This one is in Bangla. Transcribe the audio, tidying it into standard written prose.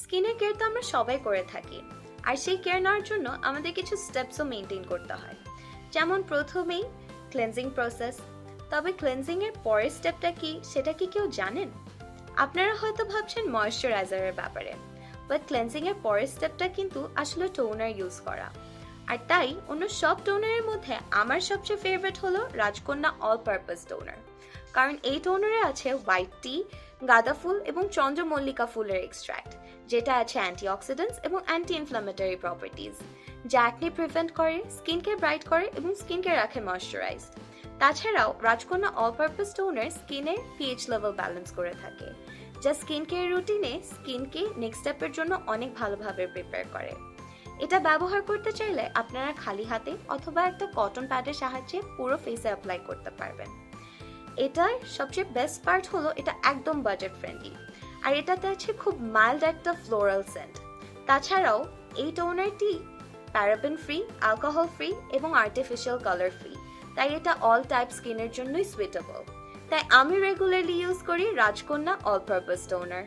স্কিনের কেয়ার তো আমরা সবাই করে থাকি, আর সেই কেয়ার নেওয়ার জন্য আমাদের কিছু স্টেপসও মেনটেন করতে হয়। যেমন প্রথমেই ক্লেনজিং প্রসেস। তবে ক্লেনজিং এর পরের স্টেপটা কি সেটা কি কেউ জানেন? আপনারা হয়তো ভাবছেন ময়েশ্চারাইজারের ব্যাপারে, বাট ক্লেনজিং এর পরের স্টেপটা কিন্তু আসলে টোনার ইউজ করা। আর তাই অন্য সব টোনারের মধ্যে আমার সবচেয়ে ফেভারিট হলো রাজকন্যা অল পারপাস টোনার, কারণ এই টোনারে আছে হোয়াইট টি, গাঁদা ফুল এবং চন্দ্রমল্লিকা ফুলের এক্সট্রাক্ট, যেটা আছে অ্যান্টিঅক্সিডেন্টস এবং অ্যান্টি ইনফ্লামেটরি প্রপার্টিজ, যা অ্যাকনে প্রিভেন্ট করে, স্কিনকে ব্রাইট করে এবং স্কিনকে রাখে ময়েশ্চারাইজড। তাছাড়াও রাজকন্যা অল পারপাস টোনার স্কিনের পিএইচ লেভেল ব্যালেন্স করে থাকে, যা স্কিন কেয়ার রুটিনে স্কিনকে নেক্সট স্টেপের জন্য অনেক ভালোভাবে প্রিপেয়ার করে। এটা ব্যবহার করতে চাইলে আপনারা খালি হাতে অথবা একটা কটন প্যাডের সাহায্যে পুরো ফেসে অ্যাপ্লাই করতে পারবেন। এটার সবচেয়ে বেস্ট পার্ট হলো এটা একদম বাজেট ফ্রেন্ডলি, আর এটাতে আছে খুব মাইল্ড একটা ফ্লোরাল সেন্ট। তাছাড়াও এই টোনারটি প্যারাবেন ফ্রি, অ্যালকোহল ফ্রি এবং আর্টিফিশিয়াল কালার ফ্রি, তাই এটা অল টাইপ স্কিনের জন্যই সুইটেবল। তাই আমি রেগুলারলি ইউজ করি রাজকন্যা অল পারপাস টোনার।